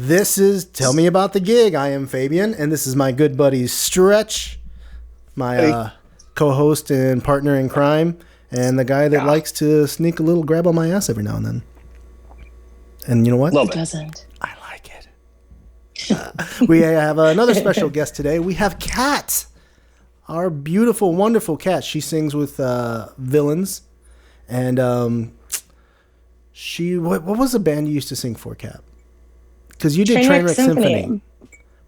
This is Tell Me About the Gig. I am Fabian, and this is my good buddy Stretch, my co-host and partner in crime, and the guy that likes to sneak a little grab on my ass every now and then. And you know what? Love it. Doesn't. I like it. We have another special guest today. We have Kat, our beautiful, wonderful Kat. She sings with Villains, and she what was the band you used to sing for, Kat? Because you did Trainwreck Symphony,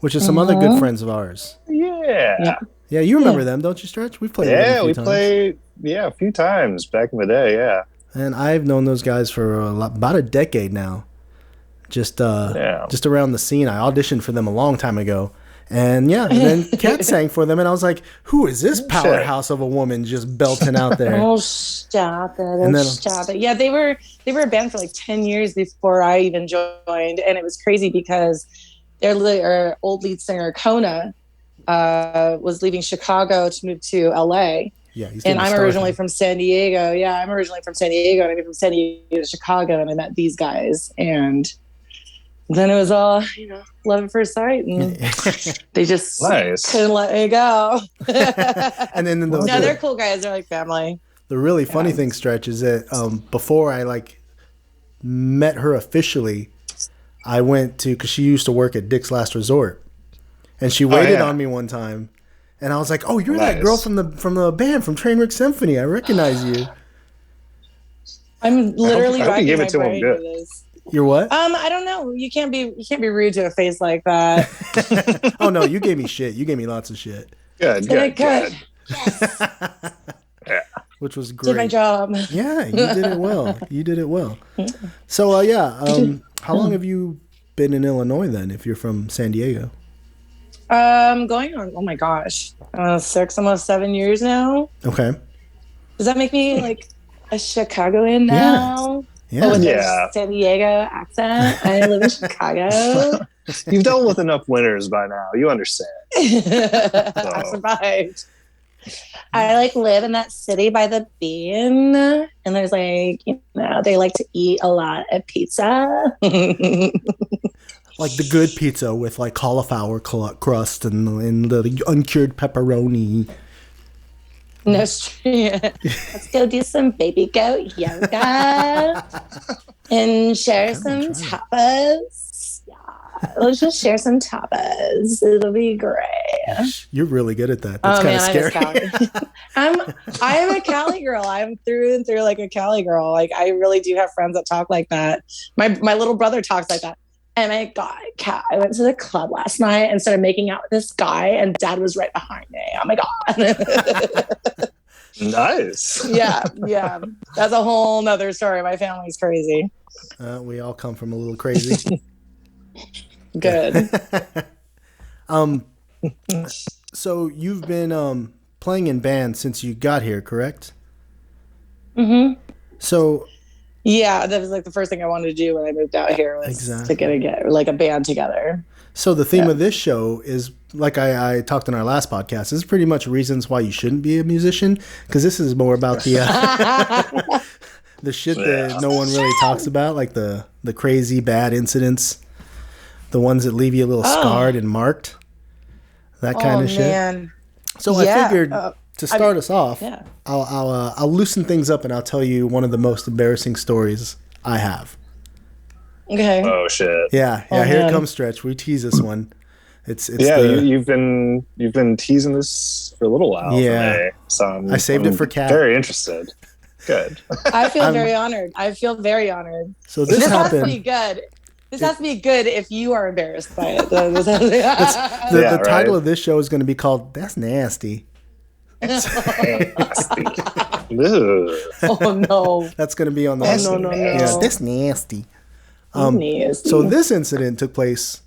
which is some other good friends of ours. Yeah. Yeah, you remember them, don't you, Stretch? We've played with them a few times. Played a few times back in the day, yeah. And I've known those guys for about a decade now. Just around the scene. I auditioned for them a long time ago. And and then Kat sang for them, and I was like, who is this powerhouse of a woman just belting out there? Oh, stop it. Stop it. Yeah, they were a band for like 10 years before I even joined, and it was crazy because their old lead singer, Kona, was leaving Chicago to move to LA. Yeah, and I'm originally from San Diego. Yeah, I'm originally from San Diego, and I moved from San Diego to Chicago, and I met these guys, and then it was all, love at first sight, and they just couldn't let me go. And then they're cool guys. They're like family. The really funny thing, Stretch, is that before I met her officially, I went to, because she used to work at Dick's Last Resort, and she waited on me one time, and I was like, "Oh, you're that girl from the band from Trainwreck Symphony. I recognize you." I'm literally racking my brain for this. You're what? I don't know. You can't be rude to a face like that. Oh no, you gave me shit. You gave me lots of shit. Good. Yes. Yeah. Which was great. Did my job. Yeah, you did it well. So how long have you been in Illinois then, if you're from San Diego? Going on, oh my gosh, 6, almost 7 years now. Okay. Does that make me like a Chicagoan now? Yeah. But with a San Diego accent. I live in Chicago. You've dealt with enough winters by now. You understand. I survived. I live in that city by the bean, and there's they like to eat a lot of pizza. Like the good pizza with cauliflower crust and the uncured pepperoni. No, let's go do some baby goat yoga and share some tapas. Yeah, let's just share some tapas. It'll be great. You're really good at that. That's kind of scary. I am a Cali girl. I'm through and through like a Cali girl. I really do have friends that talk like that. My little brother talks like that. And I went to the club last night and started making out with this guy, and Dad was right behind me. Oh my God. Nice. Yeah. That's a whole nother story. My family's crazy. We all come from a little crazy. Good. So you've been playing in bands since you got here, correct? Mm-hmm. So yeah, that was the first thing I wanted to do when I moved out here was to get a band together. So the theme of this show is, like I talked in our last podcast, is pretty much reasons why you shouldn't be a musician, because this is more about the the shit that no one really talks about, like the crazy bad incidents, the ones that leave you a little scarred and marked, that kind of shit. Man. So I figured to start us off, I'll loosen things up and I'll tell you one of the most embarrassing stories I have. Okay. Oh shit. Yeah. Here it comes, Stretch. We tease this one. It's you've been teasing this for a little while. Yeah. So I saved it for Kat. Very interested. Good. I feel very honored. So this has happened. to be good. This has to be good if you are embarrassed by it. The title of this show is going to be called "That's Nasty." Oh no. That's going to be on the. No. Yeah, that's nasty. So this incident took place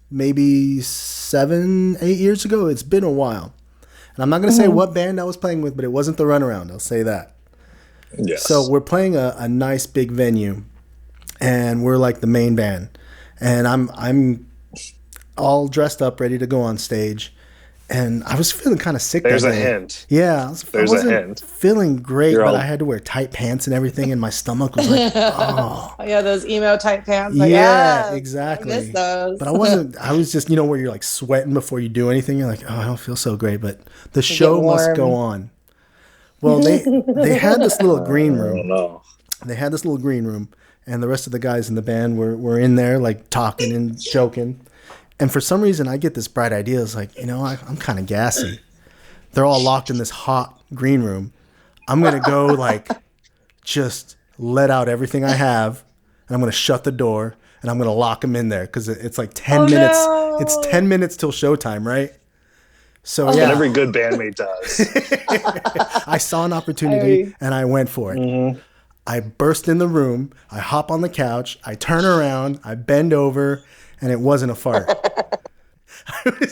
maybe 7-8 years ago. It's been a while. And I'm not going to say what band I was playing with, but it wasn't the Runaround. I'll say that. Yes. So we're playing a nice big venue, and we're like the main band. And I'm all dressed up, ready to go on stage. And I was feeling kind of sick. There's that a day. hint. Yeah, I wasn't feeling great, You're but all- I had to wear tight pants and everything, and my stomach was like, oh. Yeah, those emo tight pants. Like, Yeah, yes, exactly. I miss those. But I was just, where you're like sweating before you do anything. You're like, oh, I don't feel so great, but the show must go on. Well, they had this little green room. No. They had this little green room, and the rest of the guys in the band were in there like talking and joking. And for some reason, I get this bright idea. It's like, I'm kind of gassy. They're all locked in this hot green room. I'm going to go like just let out everything I have. And I'm going to shut the door and I'm going to lock them in there because it's like 10 minutes. No. It's 10 minutes till showtime, right? So What yeah, every good bandmate does. I saw an opportunity and I went for it. Mm-hmm. I burst in the room. I hop on the couch. I turn around. I bend over. And it wasn't a fart. But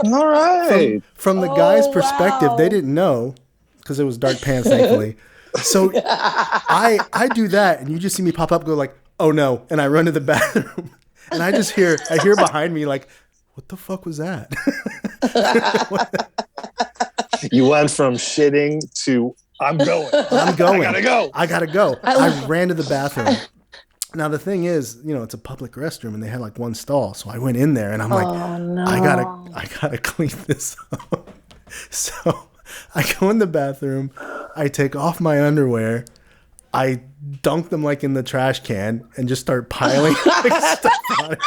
All right. from the guy's Oh, perspective, wow. they didn't know because it was dark pants, thankfully. So I do that, and you just see me pop up, go like, "Oh no!" and I run to the bathroom, and I hear behind me like, "What the fuck was that?" You went from shitting to I'm going. I'm going. I gotta go. I ran to the bathroom. Now the thing is, it's a public restroom and they had like one stall. So I went in there and I'm like, no. I gotta clean this up. So I go in the bathroom, I take off my underwear, I dunk them like in the trash can and just start piling like, stuff on it.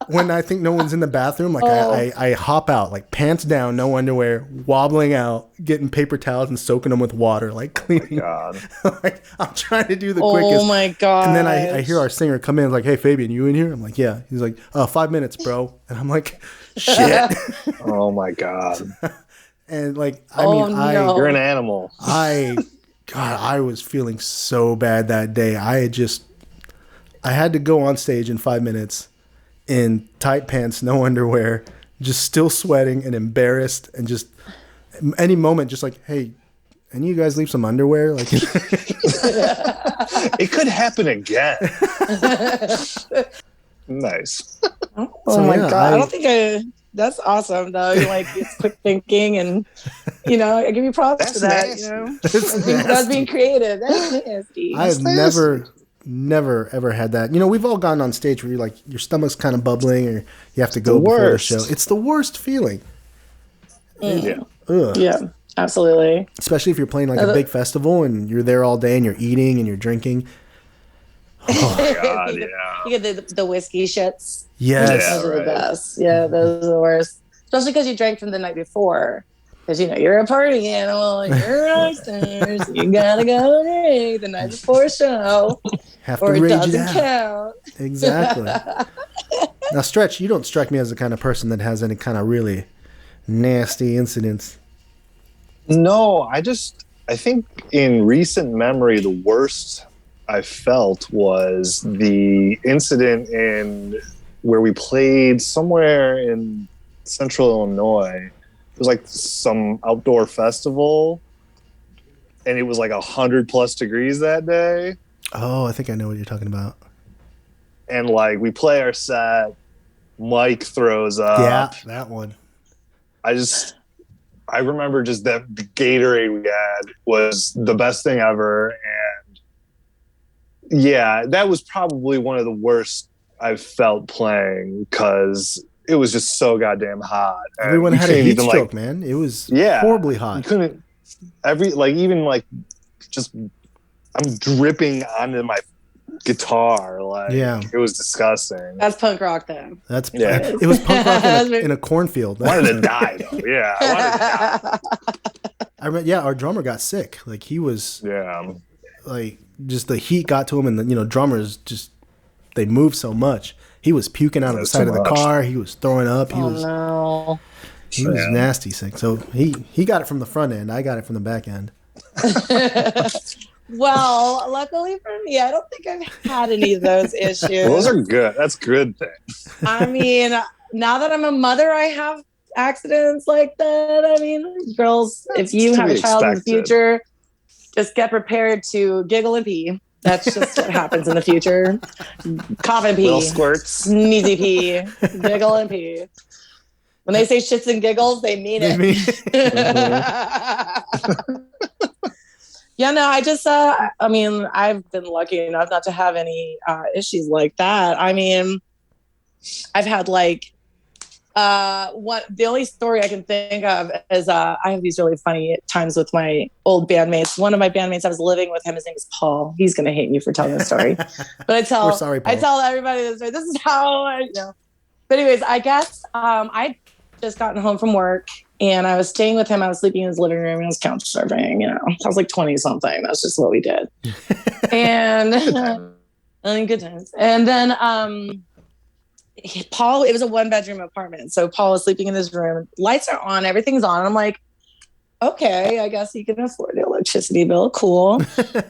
When I think no one's in the bathroom, like I hop out, like pants down, no underwear, wobbling out, getting paper towels and soaking them with water, like cleaning. God. Like, I'm trying to do the quickest. Oh my god! And then I hear our singer come in, like, "Hey Fabian, you in here?" I'm like, "Yeah." He's like, 5 minutes, bro." And I'm like, "Shit." Oh my God. And like, no. You're an animal. I was feeling so bad that day. I had to go on stage in 5 minutes in tight pants, no underwear, just still sweating and embarrassed, and just any moment, just like, "Hey, any of you guys leave some underwear?" Like, It could happen again. Nice. Oh my god! I don't think that's awesome though. You're like, it's quick thinking, and I give you props for that. Nasty. That's being creative. That's nasty. I have never ever had that. We've all gone on stage where you're like, your stomach's kind of bubbling, or you have to go before the show. It's the worst feeling. Yeah. Ugh. Yeah, absolutely. Especially if you're playing like a big festival and you're there all day and you're eating and you're drinking. Oh God, yeah. You get the whiskey shits. Yes. Those are the best. Yeah, those are the worst. Especially because you drank from the night before. Because you're a party animal, you're a rock star, so you gotta go drink the night before show, Have or to it rage doesn't it out. count. Exactly. Now, Stretch, you don't strike me as the kind of person that has any kind of really nasty incidents. No, I think in recent memory, the worst I felt was the incident where we played somewhere in central Illinois. It was like some outdoor festival, and it was like 100+ degrees that day. Oh, I think I know what you're talking about. And like we play our set, Mike throws up. Yeah, that one. I remember just that the Gatorade we had was the best thing ever. And yeah, that was probably one of the worst I've felt playing because it was just so goddamn hot. And Everyone had a heat even, stroke, man. It was horribly hot. You couldn't just I'm dripping onto my guitar. Like, it was disgusting. That's punk rock then. It was punk rock in a cornfield. I wanted to die though. Yeah, I wanted to die. Our drummer got sick. Like he was like just the heat got to him, and drummers just they move so much. He was puking out of the side of the car. He was throwing up. He was nasty sick. So he got it from the front end. I got it from the back end. Well, luckily for me, I don't think I've had any of those issues. Well, those are good. That's good things. I mean, now that I'm a mother, I have accidents like that. I mean, girls, if you have a child in the future, just get prepared to giggle and pee. That's just what happens in the future. Cough and pee. Little squirts. Sneezy pee. Giggle and pee. When they say shits and giggles, they mean it. Yeah, no, I just, I mean, I've been lucky enough not to have any issues like that. I mean, I've had like, the only story I can think of is I have these really funny times with my old bandmates. One of my bandmates, I was living with him. His name is Paul. He's going to hate me for telling this story. But Sorry, Paul. I tell everybody this story. This is how I know. But anyways, I guess I just gotten home from work. And I was staying with him. I was sleeping in his living room and I was couch surfing, you know. I was like 20 something. That's just what we did. And good times. And then Paul, it was a 1-bedroom apartment. So Paul was sleeping in his room. Lights are on, everything's on. And I'm like, okay, I guess he can afford the electricity bill. Cool.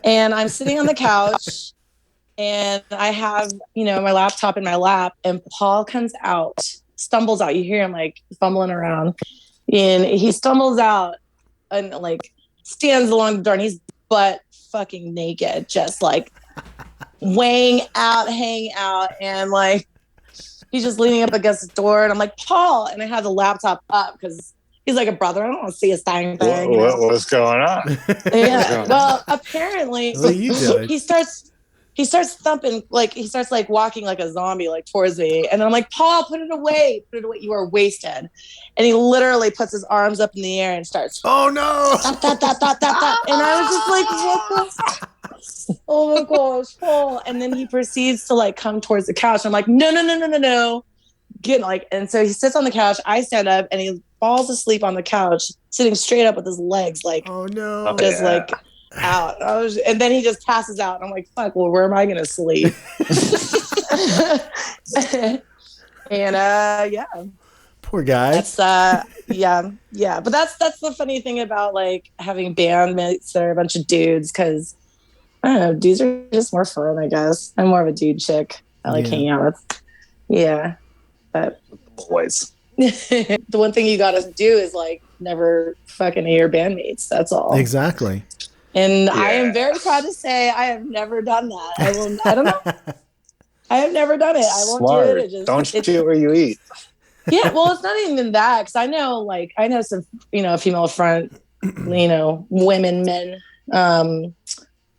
And I'm sitting on the couch and I have, you know, my laptop in my lap and Paul stumbles out. You hear him like fumbling around. And he stumbles out and like stands along the door and he's butt fucking naked, just like hanging out. And like, he's just leaning up against the door. And I'm like, Paul. And I have the laptop up because he's like a brother. I don't want to see his thing. What's going on? Yeah. Well, apparently he starts thumping, like he starts like walking like a zombie, like towards me. And I'm like, Paul, put it away. You are wasted. And he literally puts his arms up in the air and starts. Oh no. And I was just like, what the? Oh my gosh, Paul. And then he proceeds to like come towards the couch. I'm like, no. Get like, and so he sits on the couch. I stand up and he falls asleep on the couch, sitting straight up with his legs like, oh no, just like out. And then he just passes out. And I'm like, fuck, well, where am I going to sleep? And yeah. Poor guy. That's yeah. But that's the funny thing about like having bandmates that are a bunch of dudes, because I don't know, dudes are just more fun, I guess. I'm more of a dude chick. I like hanging out with. Yeah. But boys. The one thing you gotta do is like never fucking your bandmates. That's all. Exactly. And I am very proud to say I have never done that. I don't know. I have never done it. I won't do it. Don't shoot where you eat. Yeah, well, it's not even that, because I know some, you know, female front, you know, men,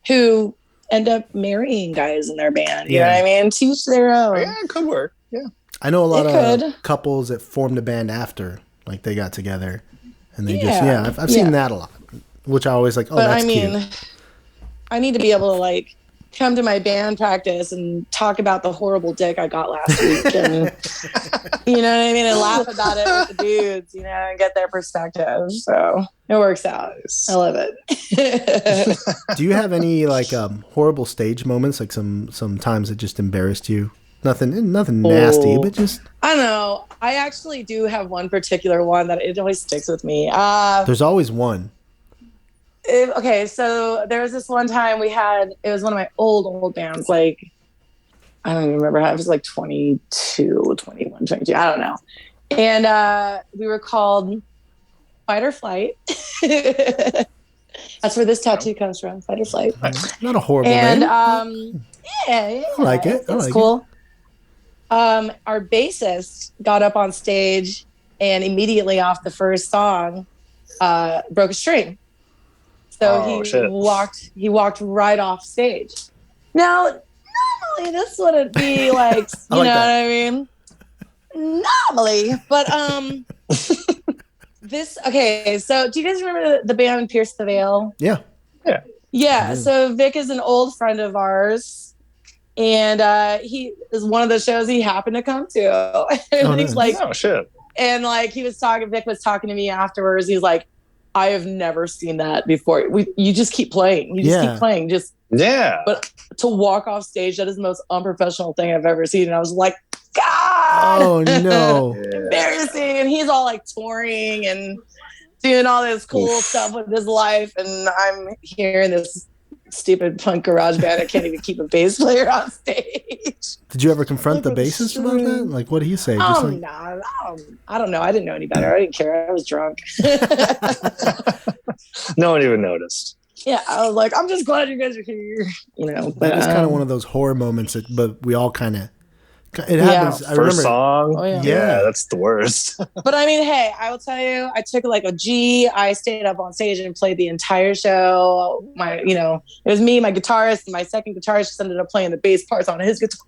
who end up marrying guys in their band. You know what I mean? Teach their own. Yeah, it could work. Yeah. I know a lot of couples that formed a band after, like, they got together, and they I've seen that a lot, which I always like. Oh, but that's cute. I need to be able to like come to my band practice and talk about the horrible dick I got last week, and you know what I mean, and laugh about it with the dudes, you know, and get their perspective. So it works out. I love it. Do you have any like horrible stage moments, like some times that just embarrassed you? Nothing nasty, but just I don't know. I actually do have one particular one that it always sticks with me. There's always one. Okay, so there was this one time it was one of my old bands, like, I don't even remember how, it was like 22, 21, 22, I don't know. And we were called Fight or Flight. That's where this tattoo comes from, Fight or Flight. Not a horrible name. And I like it. It's cool. Our bassist got up on stage and immediatally off the first song broke a string. So he walked right off stage. Now, normally this wouldn't be like, you know what I mean? Normally, but okay, so do you guys remember the band Pierce the Veil? Yeah. So Vic is an old friend of ours, and he is one of the shows he happened to come to. And he's like, oh shit. And like Vic was talking to me afterwards. He's like, I have never seen that before. You just keep playing. You just keep playing. But to walk off stage, that is the most unprofessional thing I've ever seen. And I was like, God. Oh no. Embarrassing. And he's all like touring and doing all this cool stuff with his life. And I'm here in this stupid punk garage band. I can't even keep a bass player on stage. Did you ever confront the bassist about that? Like, what did he say? No, I don't know. I didn't know any better. I didn't care. I was drunk. No one even noticed. Yeah, I was like, I'm just glad you guys are here. But That is kind of one of those horror moments, but we all kind of. It happens. I remember. First song. Oh, yeah. Yeah, that's the worst. But I mean, hey, I will tell you, I took like a G. I stayed up on stage and played the entire show. It was me, my guitarist, and my second guitarist just ended up playing the bass parts on his guitar.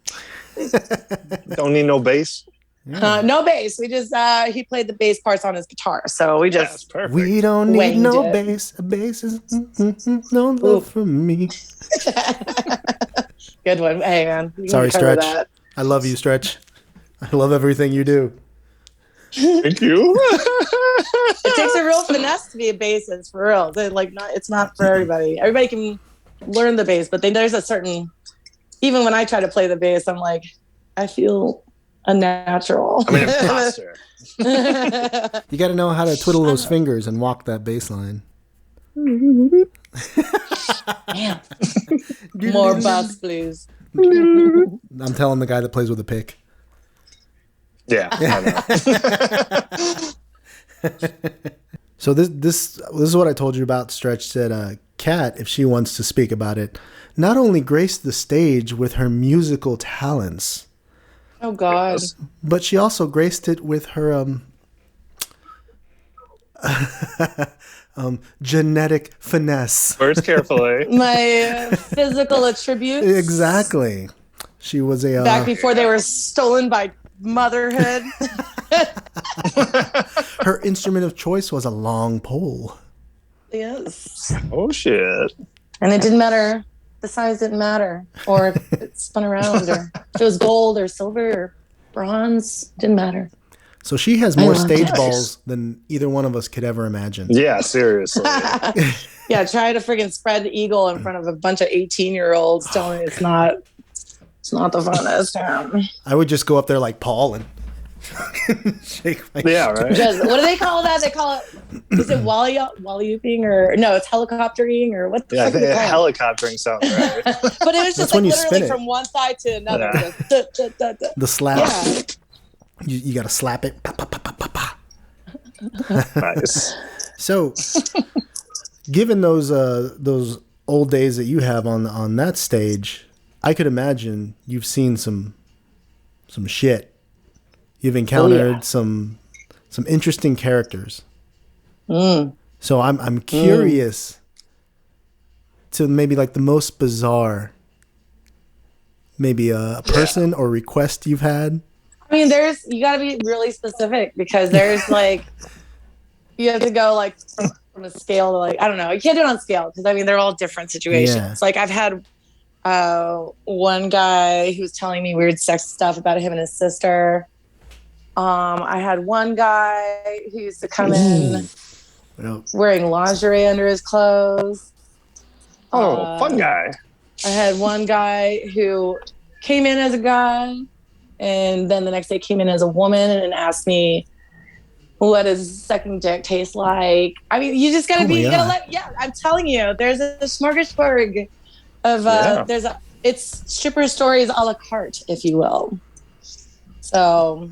Don't need no bass. Yeah. No bass. We just he played the bass parts on his guitar. So we just perfect. We don't need winged no it. bass. A bass is no love from me. Good one. Hey man. Sorry, Stretch. I love you, Stretch. I love everything you do. Thank you. It takes a real finesse to be a bassist, for real. It's not for everybody. Everybody can learn the bass, but there's a certain. Even when I try to play the bass, I'm like, I feel unnatural. I'm an imposter. You got to know how to twiddle those fingers and walk that bass line. Damn. More bass, please. I'm telling the guy that plays with a pick. Yeah. I know. So this is what I told you about. Stretch said, Kat, if she wants to speak about it, not only graced the stage with her musical talents. Oh God! But she also graced it with her genetic finesse. Words carefully. My physical attributes. Exactly. She was a back before they were stolen by motherhood. Her instrument of choice was a long pole. Yes. Oh shit! And it didn't matter. The size didn't matter, or if it spun around, or if it was gold or silver or bronze. Didn't matter. So she has more stage balls than either one of us could ever imagine. Yeah, seriously. Yeah, try to friggin' spread the eagle in front of a bunch of 18-year-olds telling me it's not the funnest. I would just go up there like Paul and shake my right. What do they call that? They call it, is it wally-ooping or no, it's helicoptering or what the fuck do they call it? Helicoptering sounds right. But it was just like literally from one side to another. Yeah. The slap. Yeah. You got to slap it. Pa, pa, pa, pa, pa, pa. Nice. So, given those old days that you have on that stage, I could imagine you've seen some shit. You've encountered some interesting characters. So I'm curious to maybe like the most bizarre, maybe a person or request you've had. I mean, you got to be really specific because there's like, you have to go like from a scale to like, I don't know. You can't do it on scale because I mean, they're all different situations. Yeah. Like I've had one guy who was telling me weird sex stuff about him and his sister. I had one guy who used to come in wearing lingerie under his clothes. Oh, fun guy. I had one guy who came in as a guy and then the next day came in as a woman and asked me what does second dick taste like. I mean, you just gotta I'm telling you, there's a smorgasbord of it's stripper stories a la carte, if you will. So,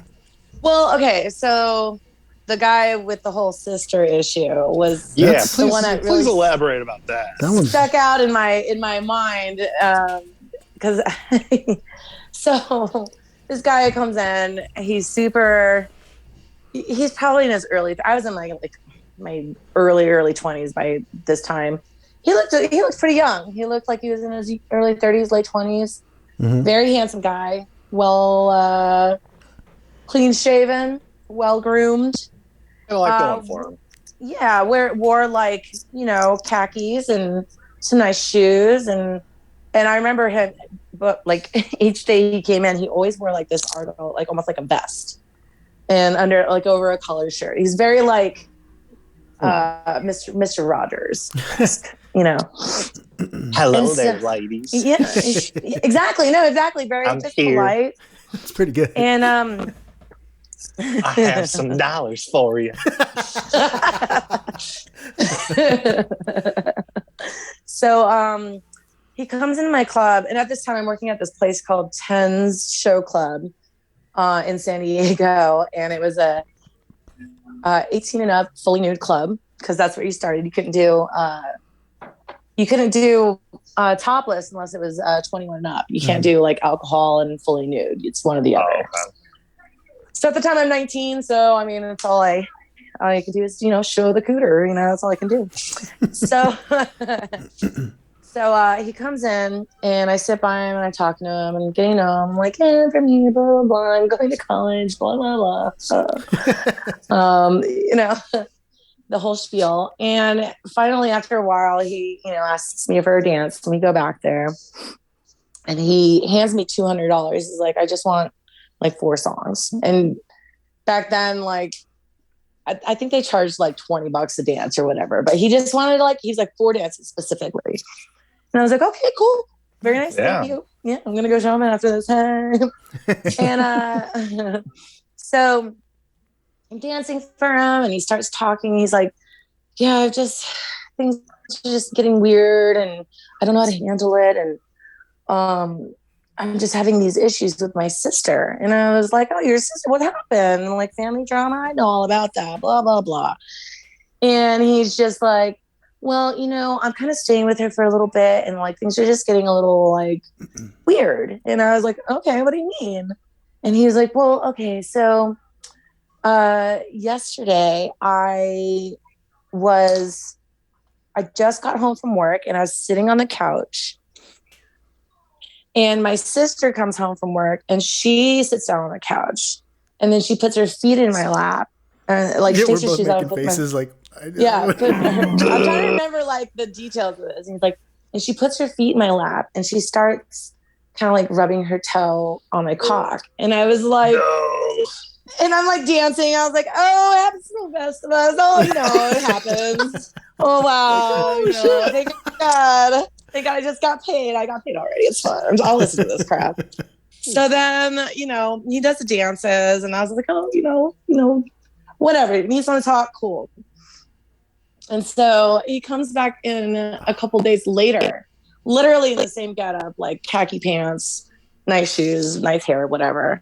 well, okay, so the guy with the whole sister issue was the one that really please elaborate about that. Stuck out in my mind because so this guy comes in, he's probably in his I was in my early 20s by this time. He looked pretty young. He looked like he was in his early 30s, late 20s. Mm-hmm. Very handsome guy. Well, clean shaven, well groomed. I like going for him. Yeah, wore like, khakis and some nice shoes and I remember him, but like each day he came in, he always wore like this article, like almost like a vest and under like over a collared shirt. He's very like Mr. Rogers, Hello there, ladies. Yeah, exactly. No, exactly. Very I'm just here. polite. It's pretty good. And I have some dollars for you. So he comes into my club, and at this time I'm working at this place called Ten's Show Club in San Diego, and it was a 18 and up fully nude club because that's where you started. You couldn't do you couldn't do topless unless it was 21 and up. You can't do like alcohol and fully nude. It's one or the other. Okay. So at the time I'm 19, so I mean, it's all I can do is, show the cooter, that's all I can do. So, so he comes in and I sit by him and I talk to him and getting to know him. I'm like, from here, blah, blah, blah. I'm going to college, blah, blah, blah. The whole spiel. And finally, after a while, he, asks me for a dance and we go back there and he hands me $200. He's like, I just want like 4 songs. And back then, like, I think they charged like $20 a dance or whatever, but he just wanted he's like 4 dances specifically. And I was like, okay, cool. Very nice. Yeah. Thank you. Yeah. I'm going to go show him after this. And so I'm dancing for him and he starts talking. He's like, yeah, things are just getting weird and I don't know how to handle it. And, I'm just having these issues with my sister. And I was like, oh, your sister, what happened? And like family drama. I know all about that, blah, blah, blah. And he's just like, well, I'm kind of staying with her for a little bit and like things are just getting a little like weird. And I was like, okay, what do you mean? And he was like, well, okay. So yesterday I just got home from work and I was sitting on the couch. And my sister comes home from work and she sits down on the couch and then she puts her feet in my lap and like takes her shoes out and faces I'm trying to remember like the details of this. And he's like, and she puts her feet in my lap and she starts kind of like rubbing her toe on my cock. And I was like, no. And I'm like dancing. I was like, oh, it happens to the best of us. Oh, it happens. Oh, wow. Thank God. Thank God I just got paid. I got paid already. It's fine. I'll listen to this crap. So then, he does the dances and I was like, oh, whatever. He needs to talk. Cool. And so he comes back in a couple days later, literally the same getup, like khaki pants, nice shoes, nice hair, whatever.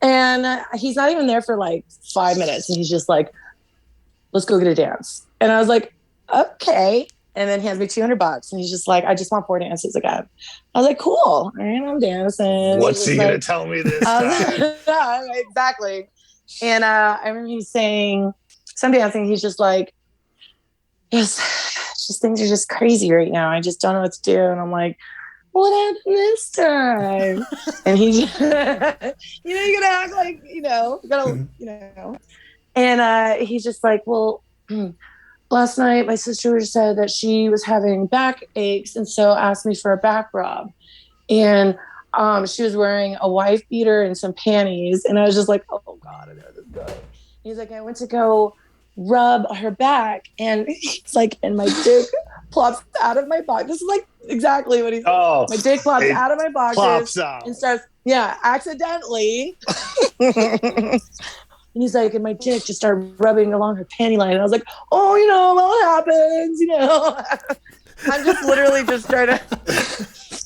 And he's not even there for like 5 minutes. And he's just like, let's go get a dance. And I was like, okay. And then he hands me $200 and he's just like, I just want 4 dances again. I was like, cool. All right, I'm dancing. What's he going to tell me this time? Exactly. And I remember he saying, some dancing, he's just like, yes, just things are just crazy right now. I just don't know what to do. And I'm like, what happened this time? And he just, you're going to act like, And he's just like, well, last night, my sister said that she was having back aches and so asked me for a back rub. And she was wearing a wife beater and some panties. And I was just like, oh, God, I know this guy. He's like, I went to go rub her back. And he's like, and my dick plops out of my box. This is like exactly what he said. Oh, my dick plops out of my boxers and starts, accidentally. And he's like, and my dick just started rubbing along her panty line. And I was like, oh, what happens, I'm just literally just trying to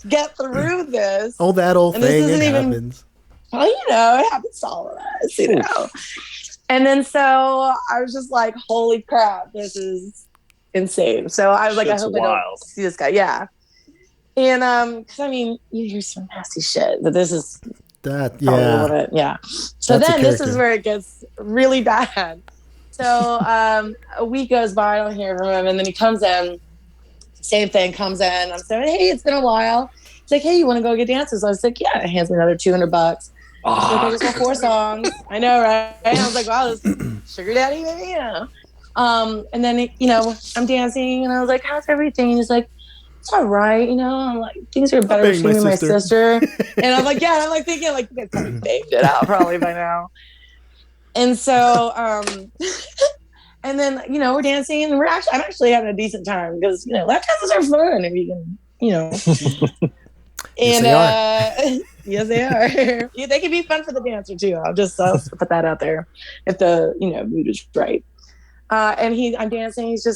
get through this. Oh, that old and thing, it happens. Well, it happens to all of us, And then so I was just like, holy crap, this is insane. So I was like, I hope I don't see this guy. Yeah. And, because, you hear some nasty shit, but this is... That, yeah. Yeah. So then this is where it gets really bad. So a week goes by, I don't hear from him. And then he comes in, same thing, comes in. I'm saying, hey, it's been a while. He's like, hey, you want to go get dances? I was like, yeah. He hands me another $200. Like, I just want 4 songs. I know, right? I was like, wow, this sugar daddy, maybe, And then, I'm dancing and I was like, how's everything? He's like, it's all right, I'm like, things are better between me and my sister. And I'm like, yeah, and I'm like thinking, like, you guys probably baked it out probably by now. And so, and then, we're dancing and I'm actually having a decent time because, lap dances are fun if you can, And yes, they are. Yeah, they can be fun for the dancer too. I'll put that out there if the mood is right. And I'm dancing. He's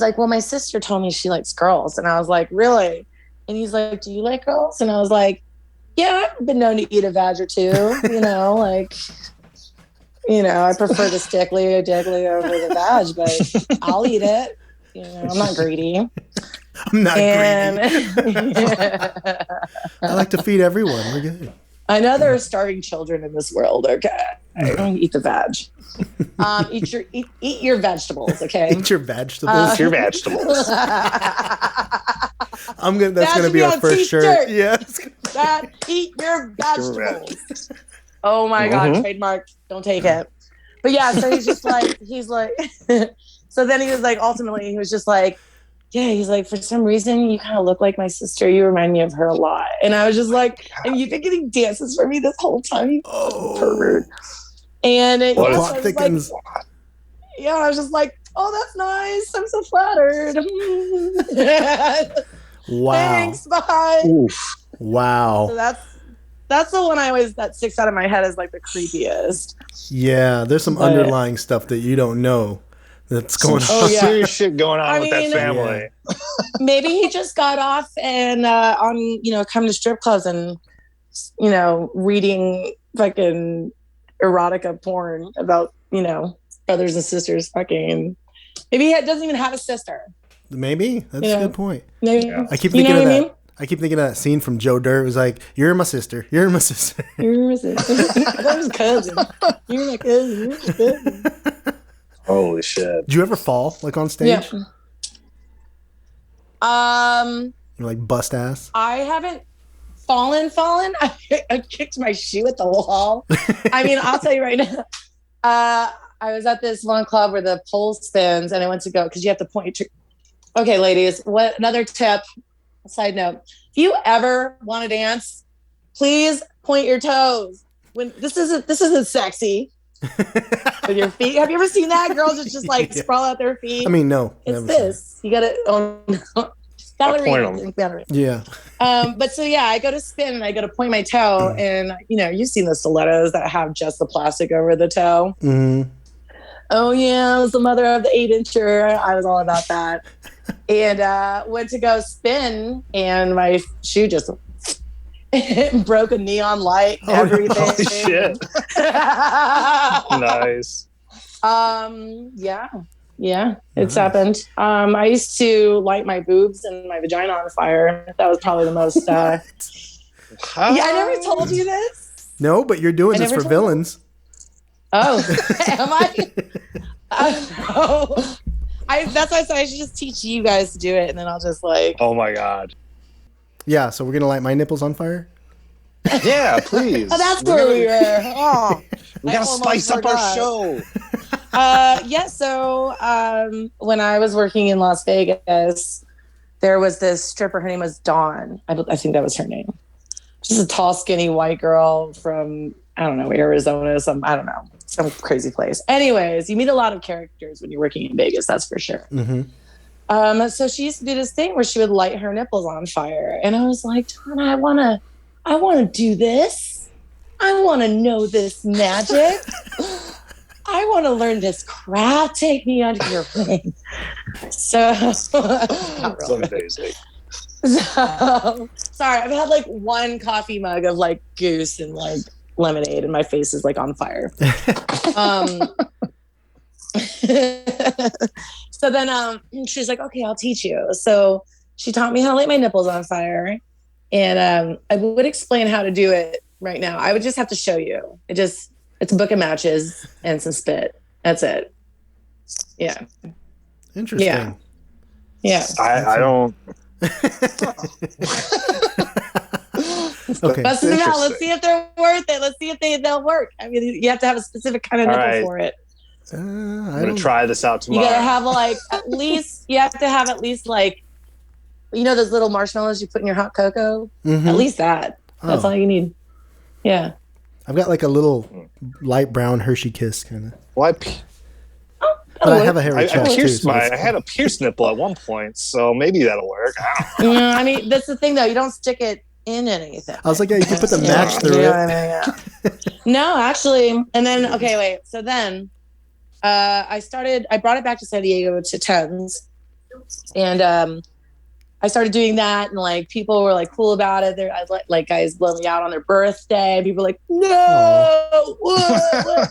like, well, my sister told me she likes girls, and I was like, really? And he's like, do you like girls? And I was like, yeah, I've been known to eat a vag or two. I prefer the stickly or diggly over the vag, but I'll eat it. I'm not greedy. I'm not greedy. I like to feed everyone. We're good. I know there are starving children in this world. Okay, eat the veg. Eat your vegetables. Okay, Eat your vegetables. Eat your vegetables. That's gonna be our first shirt. Yeah. Eat your vegetables. Oh my God, trademark. Don't take it. But yeah, so he's like, so then he was like, ultimately, he was just like, yeah, he's like, for some reason, you kind of look like my sister. You remind me of her a lot. And I was just like, and you've been getting dances for me this whole time, you pervert. And I was like, oh, that's nice. I'm so flattered. Wow. Thanks, bye. Oof. Wow. So that's the one that sticks out of my head as like the creepiest. Yeah, there's some underlying stuff that you don't know that's going on. Oh, yeah. Serious shit going on with that family. Yeah. Maybe he just got off and coming to strip clubs and reading fucking erotica porn about brothers and sisters fucking. Maybe he doesn't even have a sister. Maybe that's a good point. Maybe. Yeah. I keep thinking of that. I keep thinking of that scene from Joe Dirt. It was like, "You're my sister. You're my sister. You're my sister." That was cousin. You're my cousin. You're my cousin. Holy shit! Did you ever fall like on stage? Yeah. You like bust ass? I haven't fallen. I kicked my shoe at the wall. I mean, I'll tell you right now. I was at this one club where the pole spins, and I went to go because you have to point your. Okay, ladies. Another tip? Side note: if you ever want to dance, please point your toes. When this isn't sexy. With your feet. Have you ever seen that? Girls just like sprawl out their feet. I mean, no. It's this. You gotta ballerina. Yeah. But so yeah, I go to spin and I go to point my toe, and you've seen the stilettos that have just the plastic over the toe. Mm-hmm. Oh yeah, I was the mother of the 8-incher. I was all about that. And went to go spin, and my shoe just broke a neon light and everything. Holy shit. Nice. Yeah, it's happened. I used to light my boobs and my vagina on fire. That was probably the most yeah, I never told you this. No, but you're doing this for villains. Oh, am I? That's why I said I should just teach you guys to do it, and then I'll just like. Oh my God. Yeah, so we're gonna light my nipples on fire. Yeah, please. Oh, that's where we were. Oh, we gotta spice up our show. So when I was working in Las Vegas, there was this stripper. Her name was Dawn. I think that was her name. She's a tall, skinny white girl from I don't know, Arizona. Some crazy place. Anyways, you meet a lot of characters when you're working in Vegas. That's for sure. Mm-hmm. So she used to do this thing where she would light her nipples on fire, and I was like, Dawn, I want to do this. I want to know this magic. I want to learn this craft. Take me under your wing. So, amazing. So, sorry, I've had like one coffee mug of like goose and like lemonade, and my face is like on fire. So then she's like, okay, I'll teach you. So she taught me how to light my nipples on fire. And I would explain how to do it right now. I would just have to show you. It's a book of matches and some spit. That's it. Yeah. Interesting. Yeah. I don't. Okay. Let's see if they're worth it. Let's see if they'll work. I mean, you have to have a specific kind of nipple for it. I'm gonna try this out tomorrow. You gotta have at least like those little marshmallows you put in your hot cocoa? Mm-hmm. At least that. That's all you need. Yeah. I've got like a little light brown Hershey Kiss kind of. What? But I have a hairy chest too. I had a pierced nipple at one point, so maybe that'll work. I mean, that's the thing though. You don't stick it in anything. I was like, yeah, you can put the match through it. Yeah. No, actually. And then, okay, wait. So then I brought it back to San Diego to Tens. And I started doing that, and like people were like cool about it. I like guys blow me out on their birthday. People were like, no, what?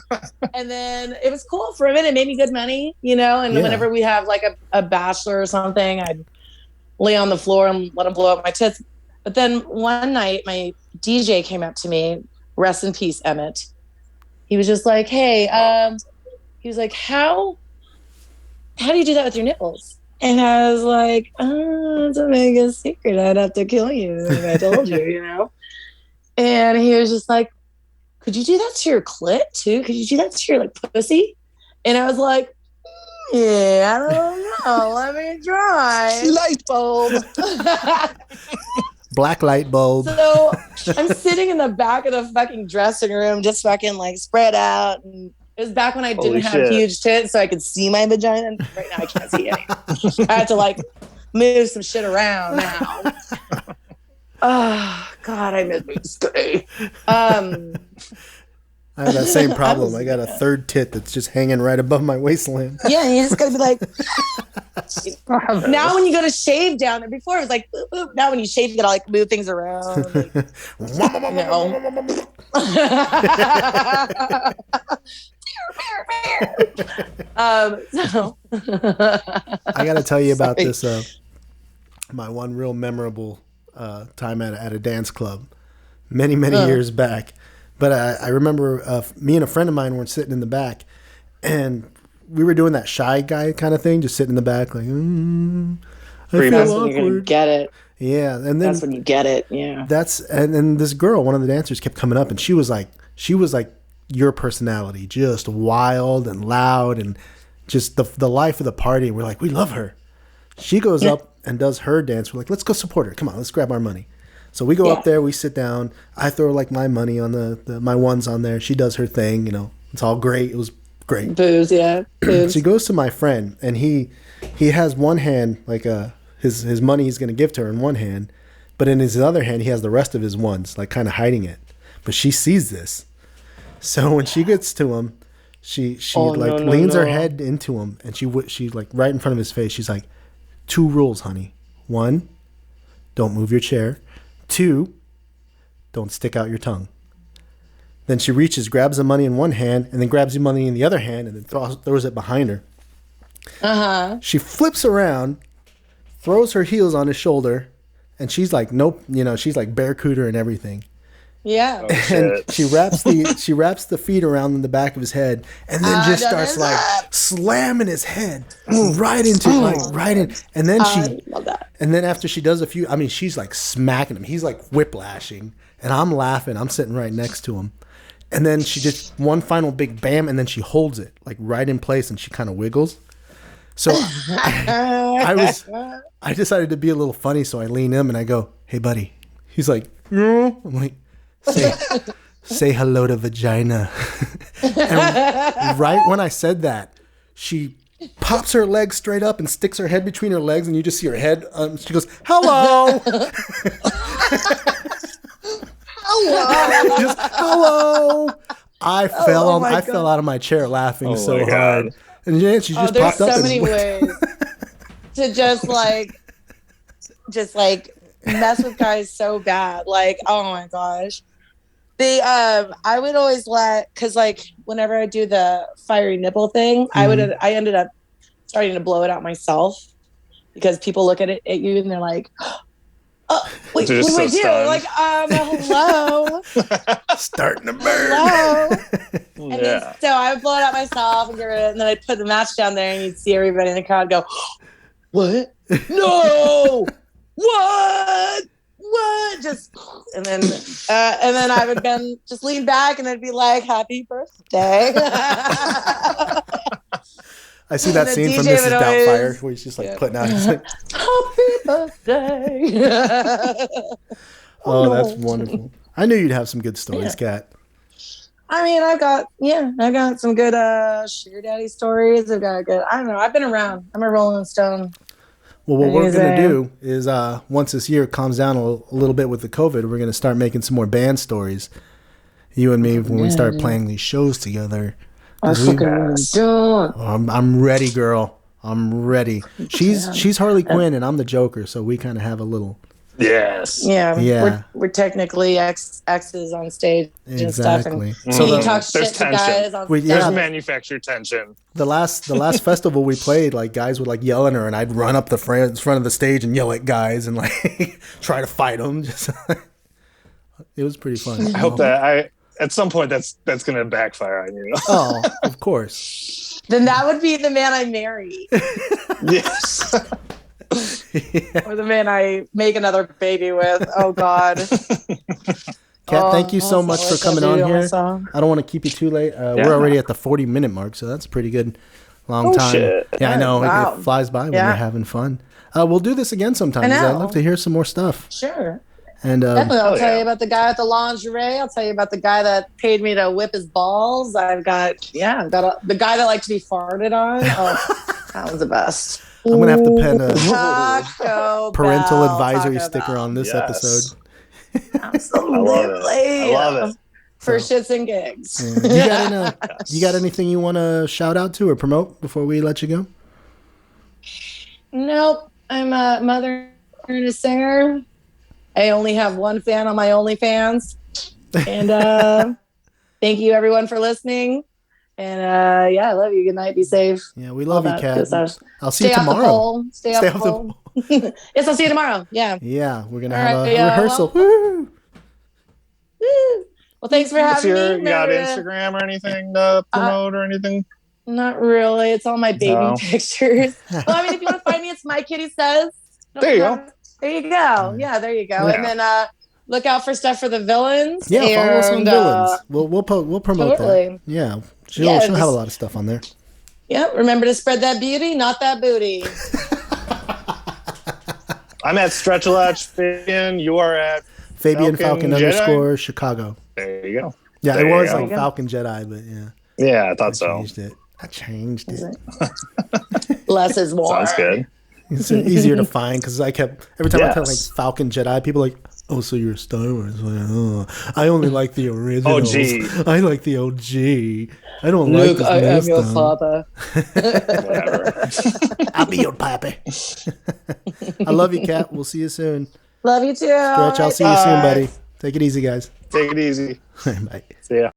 And then it was cool for a minute. It made me good money, you know. And whenever we have like a bachelor or something, I'd lay on the floor and let him blow up my tits. But then one night, my DJ came up to me. Rest in peace, Emmett. He was just like, hey, he was like, how do you do that with your nipples? And I was like, oh, it's a mega secret. I'd have to kill you if I told you, you know? And he was just like, could you do that to your clit too? Could you do that to your like pussy? And I was like, yeah, I don't know. Let me try. Light bulb. Black light bulb. So I'm sitting in the back of the fucking dressing room, just fucking like spread out. And it was back when I didn't have huge tits, so I could see my vagina. Right now, I can't see anything. I had to like move some shit around now. Oh God, I miss being skinny. I have that same problem. I got a third tit that's just hanging right above my waistline. Yeah, you just gotta be like. Now when you go to shave down there, before it was like, boop, boop. Now when you shave, you gotta like move things around. Like, you know. So I got to tell you about this. My one real memorable time at a dance club, many years back. But I remember me and a friend of mine were sitting in the back, and we were doing that shy guy kind of thing, just sitting in the back, like, I feel that's awkward. when you're gonna get it. Yeah, and then that's when you get it. Yeah, and then this girl, one of the dancers, kept coming up, and she was like your personality, just wild and loud, and just the life of the party. We're like, we love her. She goes up and does her dance. We're like, let's go support her. Come on, let's grab our money. So we go up there, we sit down. I throw like my money on my ones on there. She does her thing, you know. It's all great. It was great. Booze, yeah. Booze. She goes to my friend, and he has one hand, like his money he's going to give to her in one hand, but in his other hand he has the rest of his ones, like kind of hiding it. But she sees this. So when she gets to him, she leans her head into him, and she like right in front of his face. She's like, 2 rules, honey. 1, don't move your chair. 2, don't stick out your tongue. Then she reaches, grabs the money in one hand, and then grabs the money in the other hand, and then throws it behind her. She flips around, throws her heels on his shoulder, and she's like, nope, you know, she's like barracuda and everything. Yeah. And she wraps the feet around in the back of his head, and then just starts like slamming his head right into and then I love that. And then after she does a few, I mean, she's like smacking him. He's like whiplashing, and I'm laughing. I'm sitting right next to him. And then she just one final big bam, and then she holds it like right in place, and she kind of wiggles. So I decided to be a little funny, so I lean in and I go, "Hey, buddy." He's like, "No." I'm like, Say hello to vagina. And right when I said that, she pops her leg straight up and sticks her head between her legs, and you just see her head. She goes, "Hello." Just, hello. I fell out of my chair laughing so hard. And yeah, she just popped up. There's so many ways to just mess with guys so bad. Like, oh my gosh. I would always cause like whenever I do the fiery nipple thing, I ended up starting to blow it out myself because people look at you and they're like, "Oh, wait, what do I do?" Like, hello. Starting to burn. Hello. And then, so I would blow it out myself and get rid of it, and then I'd put the match down there, and you'd see everybody in the crowd go, "What? No! What? Just and then I would then just lean back and I'd be like, "Happy birthday." I see that scene from Mrs. Doubtfire where he's just like putting out his like, "Happy birthday." Oh, that's wonderful. I knew you'd have some good stories, Kat. I mean, I've got some good sugar daddy stories. I've been around. I'm a Rolling Stone. Well, what we're going to do is once this year calms down a little bit with the COVID, we're going to start making some more band stories. You and me, when we start playing these shows together. I'm ready, girl. I'm ready, girl. I'm ready. She's Harley Quinn and I'm the Joker, so we kind of have a little. Yes. Yeah. We're technically exes on stage and stuff. And so you talk shit there's to tension. guys on stage. There's manufactured tension. The last festival we played, like guys would like yell at her, and I'd run up the front of the stage and yell at guys and like try to fight them. Just it was pretty fun. I hope that at some point that's gonna backfire on you. Oh, of course. Then that would be the man I marry. Yes. Or the man I make another baby with. Oh God. Kat, thank you so much for coming on here. I don't want to keep you too late. We're already at the 40-minute mark, so that's a pretty good long time. Shit. Yeah, I know. Wow. It flies by when you're having fun. We'll do this again sometime. I'd love to hear some more stuff. Sure. And definitely, I'll tell you about the guy at the lingerie. I'll tell you about the guy that paid me to whip his balls. I've got the guy that liked to be farted on. Oh, that was the best. I'm going to have to pen a parental advisory Taco sticker Bell. on this episode. Absolutely. I love it. For shits and gigs. Yeah. You got anything you want to shout out to or promote before we let you go? Nope. I'm a mother and a singer. I only have one fan on my OnlyFans. And thank you everyone for listening. And I love you. Good night. Be safe. Yeah, we love you, Kat. I'll see you Stay tomorrow. Stay off the pole. Yes, I'll see you tomorrow. Yeah. Yeah, we're gonna have a rehearsal. Well, thanks for having me. You got Instagram or anything to promote or anything? Not really. It's all my baby pictures. Well, I mean, if you want to find me, it's My Kitty Says. There you go. There you go. Yeah, there you go. Yeah. And then look out for stuff for the villains. Yeah, follow us on Villains. We'll promote that. Yeah, she'll have a lot of stuff on there. Yep. Remember to spread that beauty, not that booty. I'm at Stretchalach Fabian. You are at Fabian Falcon _ Chicago. There you go. Yeah, it was like Falcon Jedi, but yeah. Yeah, I thought so. I changed it. Less is more. Sounds good. It's easier to find because I kept every time I tell like Falcon Jedi, people are like, oh, so you're Star Wars? Like, oh, I only like the originals. OG. I like the OG. I don't like this I am your stuff. father. Whatever. I'll be your pappy. I love you, Kat. We'll see you soon. Love you too. Stretch, I'll see you soon, buddy. Take it easy, guys. Take it easy. Bye. See ya.